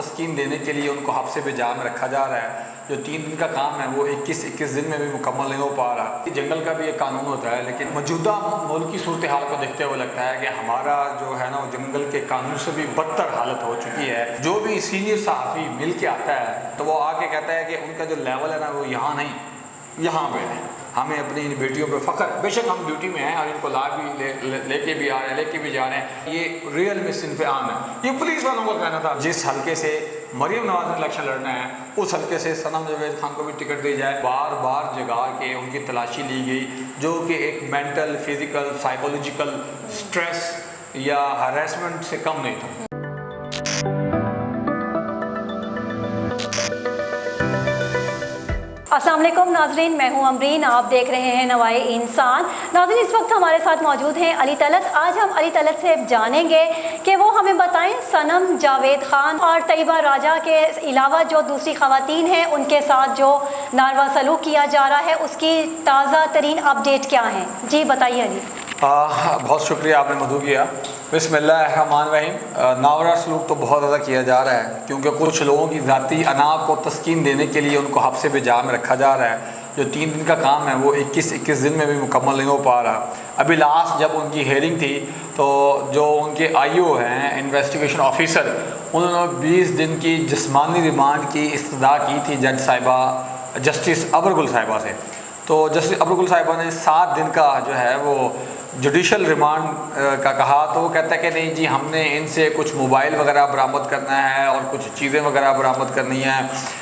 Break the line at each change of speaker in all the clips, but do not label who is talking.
तस्कीन देने के लिए उनको हफ्से पे जा में रखा जा रहा है। जो 3 दिन का काम है वो 21 दिन में भी मुकम्मल नहीं हो पा रहा। जंगल का भी एक कानून होता है, लेकिन मौजूदा मुल्क की सूरत हाल को देखते हुए लगता है कि हमारा जो है ना वो जंगल के कानून से भी बदतर हालत हो चुकी है। जो भी सीनियर सहाफ़ी मिल के आता है तो वो आके कहता है कि उनका जो लेवल है ना वो यहाँ नहीं, यहाँ पे है। हमें अपनी इन बेटियों पे फ़ख्र, बेशक हम ड्यूटी में हैं और इनको ला भी लेके भी आ रहे हैं, लेके भी जा रहे हैं। ये रियल में सिनफ़े आम है। ये पुलिस वालों का कहना था। जिस हल्के से मरीम नवाज़ ने इलेक्शन लड़ना है उस हल्के से सनम जावेद खान को भी टिकट दी जाए। बार बार जगा के उनकी तलाशी ली गई, जो कि एक मेंटल, फिज़िकल, साइकोलॉजिकल स्ट्रेस या हरासमेंट से कम नहीं था।
अस्सलाम वालेकुम नाज़रीन, मैं हूं अमरीन, आप देख रहे हैं नवाए इंसान। नाज़रीन, इस वक्त हमारे साथ मौजूद हैं अली तलत। आज हम अली तलत से जानेंगे कि वो हमें बताएं सनम जावेद खान और तैयबा राजा के अलावा जो दूसरी ख़वातीन हैं उनके साथ जो नारवा सलूक किया जा रहा है उसकी ताज़ा तरीन अपडेट क्या हैं। जी बताइए अली।
बहुत शुक्रिया, आपने मदू किया। बिस्मिल्लाहिर्रहमानिर्रहीम। नावरा सलूक तो बहुत ज़्यादा किया जा रहा है, क्योंकि कुछ लोगों की ज़ाती अना को तस्कीन देने के लिए उनको हफ्से पे जा में रखा जा रहा है। जो 3 दिन का काम है वो 21 दिन में भी मुकम्मल नहीं हो पा रहा। अभी लास्ट जब उनकी हेयरिंग थी तो जो उनके IO हैं, इन्वेस्टिगेशन ऑफिसर, उन्होंने 20 दिन की जिस्मानी रिमांड की इस्तदा की थी जज साहिबा जस्टिस अबरगुल साहिबा से। तो जस्टिस अबरगुल साहिबा ने 7 दिन का जो है वो जुडिशल रिमांड का कहा। तो वो कहता है कि नहीं जी, हमने इनसे कुछ मोबाइल वगैरह बरामद करना है और कुछ चीज़ें वगैरह बरामद करनी है,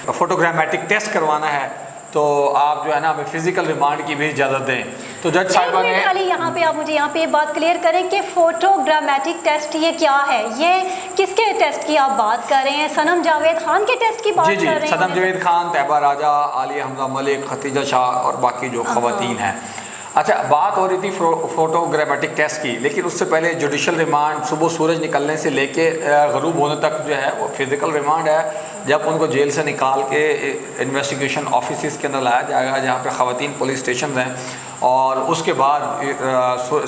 फोटोग्रामेटिक टेस्ट करवाना है, तो आप जो है ना हमें फ़िज़िकल रिमांड की भी इजाज़त दें। तो जज साहिबा ने
यहाँ पे आप मुझे यहाँ पे बात क्लियर करें कि फोटोग्रामेटिक टेस्ट ये क्या है, ये किसके टेस्ट की आप बात कर रहे हैं? सनम जावेद खान के टेस्ट की बात कर रहे हैं?
सनम जावेद खान, तैयबा राजा, आलिया हमजा मलिक, खतीजा शाह और बाकी जो ख़वातीन हैं। अच्छा, बात हो रही थी फोटोग्रामेटिक टेस्ट की, लेकिन उससे पहले जुडिशल रिमांड सुबह सूरज निकलने से लेके ग़रूब होने तक जो है वो फ़िज़िकल रिमांड है। जब उनको जेल से निकाल के इन्वेस्टिगेशन ऑफिस के अंदर लाया जाएगा जहाँ पे ख़वातीन पुलिस स्टेशन हैं, और उसके बाद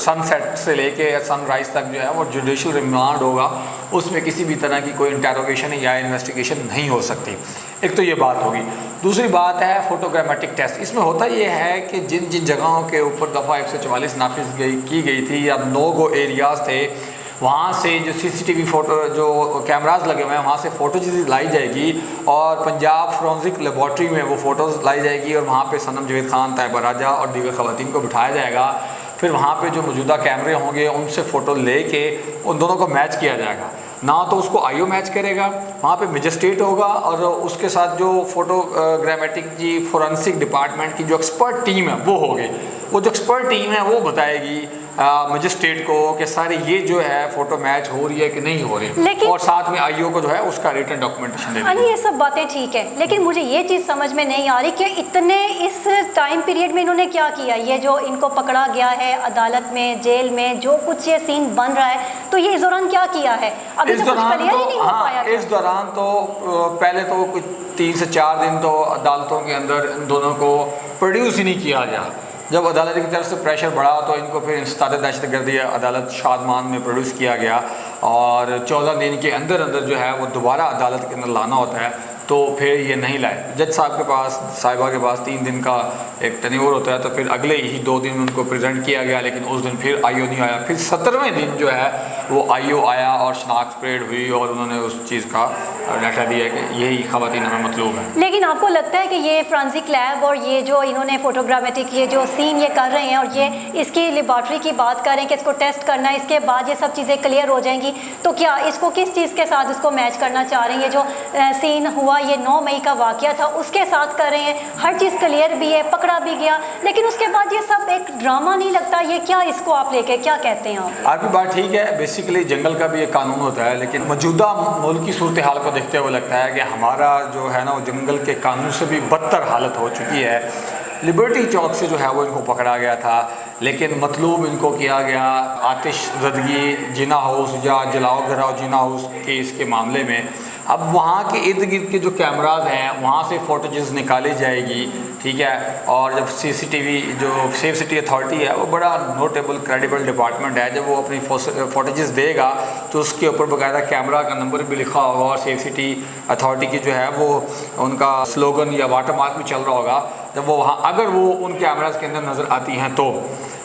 सनसेट से लेके सनराइज़ तक जो है वो जुडिशल रिमांड होगा। उसमें किसी भी तरह की कोई इंटेरोगेशन या इन्वेस्टिगेशन नहीं हो सकती। एक तो ये बात होगी। दूसरी बात है फोटोग्रामेटिक टेस्ट। इसमें होता ये है कि जिन जिन जगहों के ऊपर दफ़ा 144 नाफिज की गई थी या नो गो एरियाज़ थे, वहाँ से जो CCTV फ़ोटो जो कैमराज लगे हुए हैं वहाँ से फ़ोटोज लाई जाएगी और पंजाब फोरेंसिक लेबॉर्ट्री में वो फ़ोटोज़ लाई जाएगी और वहाँ पे सनम जावेद खान, तैयबा राजा और दीगर ख़वातीन को बिठाया जाएगा। फिर वहाँ पे जो मौजूदा कैमरे होंगे उनसे फ़ोटो लेके उन दोनों को मैच किया जाएगा। ना तो उसको IO मैच करेगा, वहाँ पे मजिस्ट्रेट होगा और उसके साथ जो फोटोग्रामेटिक की फोरेंसिक डिपार्टमेंट की जो एक्सपर्ट टीम है वो होगी। वो जो एक्सपर्ट टीम है वो बताएगी मजिस्ट्रेट को कि सारी ये जो है फ़ोटो मैच हो रही है कि नहीं हो रही, और साथ में IO को जो है उसका रिटन डॉक्यूमेंटेशन देना।
ये सब बातें ठीक है, लेकिन मुझे ये चीज़ समझ में नहीं आ रही कि इतने इस टाइम पीरियड में इन्होंने क्या किया। ये जो इनको पकड़ा गया है अदालत में, जेल में, जो कुछ ये सीन बन रहा है, तो ये इस दौरान क्या किया है? अभी
इस दौरान इस दौरान तो पहले तो कुछ 3 से 4 दिन तो अदालतों के अंदर इन दोनों को प्रोड्यूस ही नहीं किया गया। जब अदालत की तरफ से प्रेशर बढ़ा तो इनको फिर इंसदाद दहशतगर्दी अदालत शादमान में प्रोड्यूस किया गया और 14 दिन के अंदर अंदर जो है वो दोबारा अदालत के अंदर लाना होता है। तो फिर ये नहीं लाए। जज साहब के पास, साहिबा के पास 3 दिन का एक टेन्योर होता है, तो फिर अगले ही 2 दिन उनको प्रेजेंट किया गया, लेकिन उस दिन फिर IO नहीं आया। फिर 17वें दिन जो है वो IO आया और शनाख्त परेड हुई और उन्होंने उस चीज़ का डाटा दिया कि यही ख़वातीन हमें मतलूब है।
लेकिन आपको लगता है कि ये फ्रांसिक लैब और ये जो इन्होंने फोटोग्रामेटिक ये जो सीन ये कर रहे हैं और ये इसकी लेबॉर्ट्री की बात करें कि इसको टेस्ट करना है, इसके बाद ये सब चीज़ें क्लियर हो जाएंगी, तो क्या इसको किस चीज़ के साथ इसको मैच करना चाह रहे हैं? ये जो सीन हुआ ये 9 मई का वाक़या था उसके साथ कर रहे हैं, हर चीज़ क्लियर भी है, पकड़ा भी गया, लेकिन उसके बाद ये सब एक ड्रामा नहीं लगता? ये क्या, इसको आप लेके क्या कहते हैं आप?
आपकी बात ठीक है, बेसिकली जंगल का भी एक कानून होता है, लेकिन मौजूदा मुल्क की सूरत हाल को देखते हुए लगता है कि हमारा जो है ना वो जंगल के कानून से भी बदतर हालत हो चुकी है। लिबर्टी चौक से जो है वो इनको पकड़ा गया था, लेकिन मतलूब इनको किया गया आतिश ज़दगी जिना हाउस या जलाओ घराओ जिना हाउस केस के मामले में। अब वहाँ के इर्द गिर्द के जो कैमराज हैं वहाँ से फोटेजेस निकाली जाएगी, ठीक है। और जब सीसीटीवी जो सेफ सिटी अथॉरिटी है वो बड़ा नोटेबल क्रेडिबल डिपार्टमेंट है, जब वो अपनी फोटेजेस देगा तो उसके ऊपर बाकायदा कैमरा का नंबर भी लिखा होगा और सेफ सिटी अथॉरिटी की जो है वो उनका स्लोगन या वाटरमार्क भी चल रहा होगा। जब वो वहाँ अगर वो उन कैमराज के अंदर नज़र आती हैं तो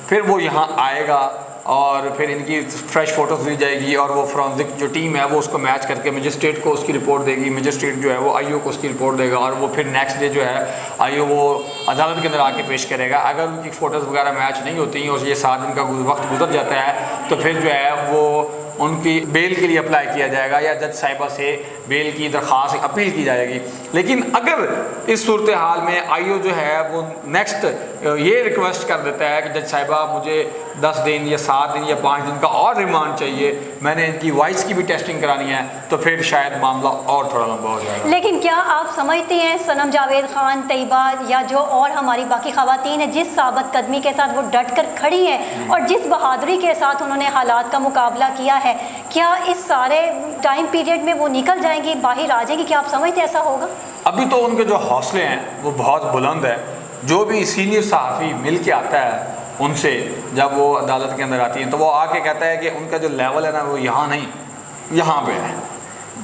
फिर वो यहाँ आएगा और फिर इनकी फ्रेश फ़ोटोज़ ली जाएगी और वो फोरेंसिक जो टीम है वो उसको मैच करके मजिस्ट्रेट को उसकी रिपोर्ट देगी, मजिस्ट्रेट जो है वो आईओ को उसकी रिपोर्ट देगा और वो फिर नेक्स्ट डे जो है आईओ वो अदालत के अंदर आके पेश करेगा। अगर उनकी फ़ोटोज़ वगैरह मैच नहीं होती और ये 7 दिन का वक्त गुजर जाता है तो फिर जो है वो उनकी बेल के लिए अप्लाई किया जाएगा या जज साहिबा से बेल की दरख्वास्त अपील की जाएगी। लेकिन अगर इस सूरत हाल में आईओ जो है वो नेक्स्ट ये रिक्वेस्ट कर देता है कि जज साहिबा मुझे 10 दिन या 7 दिन या 5 दिन का और रिमांड चाहिए, मैंने इनकी वॉइस की भी टेस्टिंग करानी है, तो फिर शायद मामला और थोड़ा लंबा हो जाएगा।
लेकिन क्या आप समझते हैं सनम जावेद खान, तैयबा या जो और हमारी बाकी ख़वातीन हैं जिस साबित कदमी के साथ वो डट कर खड़ी हैं और जिस बहादुरी के साथ उन्होंने हालात का मुकाबला किया है, क्या इस सारे टाइम पीरियड में वो निकल जाएंगी, बाहर आ जाएंगी? क्या आप समझते हैं ऐसा होगा?
अभी तो उनके जो हौसले हैं वो बहुत बुलंद है। जो भी सीनियर सहाफ़ी मिल के आता है उनसे, जब वो अदालत के अंदर आती हैं तो वो आके कहता है कि उनका जो लेवल है ना वो यहाँ नहीं यहाँ पे है।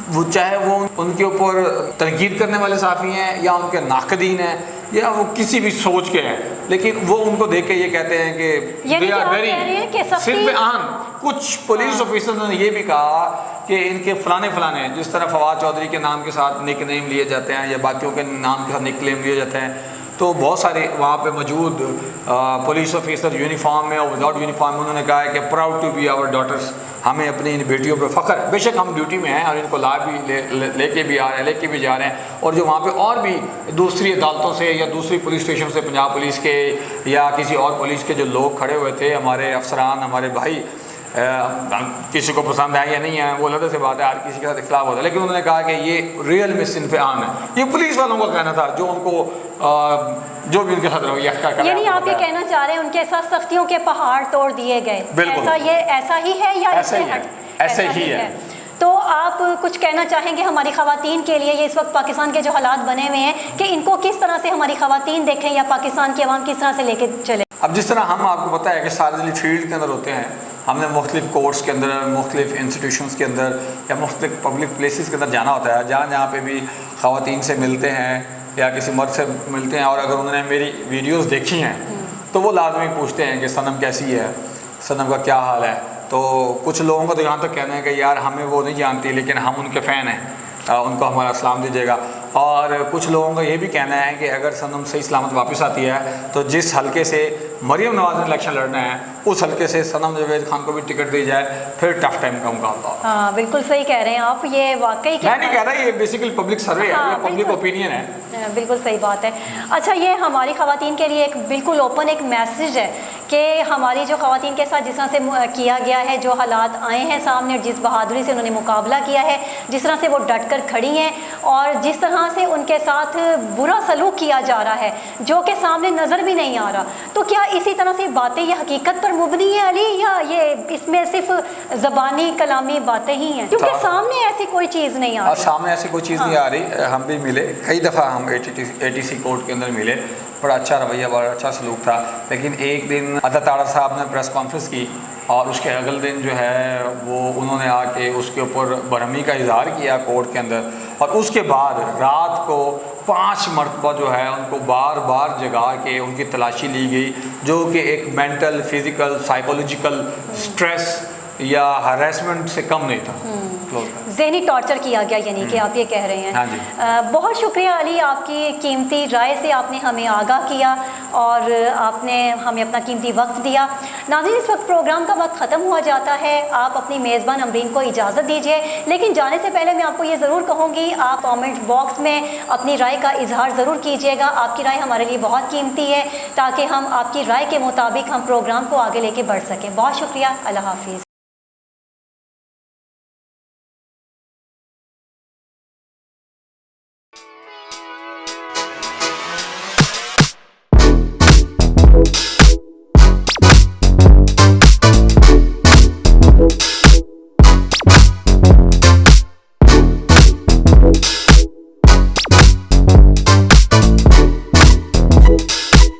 वो चाहे वो उनके ऊपर तनकीद करने वाले सहाफ़ी हैं या उनके नाकदीन हैं या वो किसी भी सोच के हैं, लेकिन वो उनको देख के ये कहते हैं कि दे आर वेरी सिर्फ आन। कुछ पुलिस ऑफिसर ने ये भी कहा कि इनके फलाने जिस तरह फवाद चौधरी के नाम के साथ निक नेम लिए जाते हैं या बाकियों के नाम के साथ निक नेम लिए जाते हैं, तो बहुत सारे वहाँ पे मौजूद पुलिस ऑफिसर यूनिफॉर्म में और विदाउट यूनिफॉर्म में उन्होंने कहा है कि proud to be our daughters, हमें अपनी इन बेटियों पर फ़ख्र, बेशक हम ड्यूटी में हैं और इनको ला भी लेके भी आ रहे हैं, लेके भी जा रहे हैं। और जो वहाँ पे और भी दूसरी अदालतों से या दूसरी पुलिस स्टेशन से, पंजाब पुलिस के या किसी और पुलिस के जो लोग खड़े हुए थे, हमारे अफसरान, हमारे भाई, किसी को पसंद है या नहीं है वो अलग से बात है, हर किसी के साथ इख्तिलाफ होता है, लेकिन उन्होंने कहा कि ये रियल में सिन्फ़ आम है। ये पुलिस वालों का कहना था जो उनको जो भी उनके साथ रवैया कर,
यानी आप ये कहना चाह रहे हैं उनके साथ सख्तियों के पहाड़ तोड़ दिए गए, ऐसा ही है या
ऐसे ही है?
तो आप कुछ कहना चाहेंगे हमारी ख़वातीन के लिए, ये इस वक्त पाकिस्तान के जो हालात बने हुए हैं कि इनको किस तरह से हमारी ख़वातीन देखें या पाकिस्तान की आवाम किस तरह से लेके चले?
अब जिस तरह हम आपको पता है कि सार्वजनिक फील्ड के अंदर होते हैं, हमने मुख्तलिफ कोर्ट्स के अंदर, मुख्तलिफ इंस्टीट्यूशंस के अंदर या मुख्तलिफ पब्लिक प्लेसेस के अंदर जाना होता है, जहाँ पे भी ख़वातीन से मिलते हैं या किसी मर्द से मिलते हैं और अगर उन्होंने मेरी वीडियोस देखी हैं तो वो लाजमी पूछते हैं कि सनम कैसी है, सनम का क्या हाल है। तो कुछ लोगों को तो यहाँ तक कहना है कि यार हमें वो नहीं जानती लेकिन हम उनके फ़ैन हैं, उनको हमारा सलाम दीजिएगा। और कुछ लोगों का ये भी कहना है कि अगर सनम सही सलामत वापस आती है तो जिस हलके से मरियम नवाज़ ने इलेक्शन लड़ना है उस हलके से सनम जावेद खान को भी टिकट दी जाए, फिर टफ टाइम का मुकाबला।
हाँ बिल्कुल सही कह रहे हैं आप, ये वाकई
मैं नहीं कह रहा, ये बेसिकली पब्लिक सर्वे है, ये पब्लिक ओपिनियन है।
बिल्कुल सही बात है। अच्छा, ये हमारी ख़वातीन के लिए एक बिल्कुल ओपन एक मैसेज है कि हमारी जो ख़वातीन के साथ जिस तरह से किया गया है, जो हालात आए हैं सामने और जिस बहादुरी से उन्होंने मुकाबला किया है, जिस तरह से वो डट कर खड़ी हैं और जिस तरह से उनके साथ बुरा सलूक किया जा रहा है जो कि सामने नज़र भी नहीं आ रहा, तो क्या इसी तरह से बातें ये हकीकत पर मुबनी है अली, या ये इसमें सिर्फ ज़बानी कलामी बातें ही हैं? क्योंकि सामने ऐसी कोई चीज़ नहीं आ रही।
सामने ऐसी कोई चीज़ नहीं आ रही। हम भी मिले कई दफ़ा, हम ATC कोर्ट के अंदर मिले, बड़ा अच्छा रवैया, बड़ा अच्छा सलूक था। लेकिन एक दिन अदा ताड़ा साहब ने प्रेस कॉन्फ्रेंस की और उसके अगले दिन जो है वो उन्होंने आके उसके ऊपर बरहमी का इजहार किया कोर्ट के अंदर, और उसके बाद रात को 5 मरतबा जो है उनको बार बार जगा के उनकी तलाशी ली गई, जो कि एक मेंटल, फिज़िकल, साइकोलॉजिकल स्ट्रेस या हरासमेंट से कम नहीं था।
ज़हनी टॉर्चर किया गया, यानी कि आप ये कह रहे हैं।
हाँ जी।
बहुत शुक्रिया अली, आपकी कीमती राय से आपने हमें आगाह किया और आपने हमें अपना कीमती वक्त दिया। नाज़रीन, इस वक्त प्रोग्राम का वक्त ख़त्म हुआ जाता है, आप अपनी मेज़बान अमरीन को इजाज़त दीजिए, लेकिन जाने से पहले मैं आपको ये ज़रूर कहूँगी आप कमेंट बॉक्स में अपनी राय का इजहार ज़रूर कीजिएगा। आपकी राय हमारे लिए बहुत कीमती है ताकि हम आपकी राय के मुताबिक हम प्रोग्राम को आगे लेके बढ़ सकें। बहुत शुक्रिया, अल्लाह हाफिज़।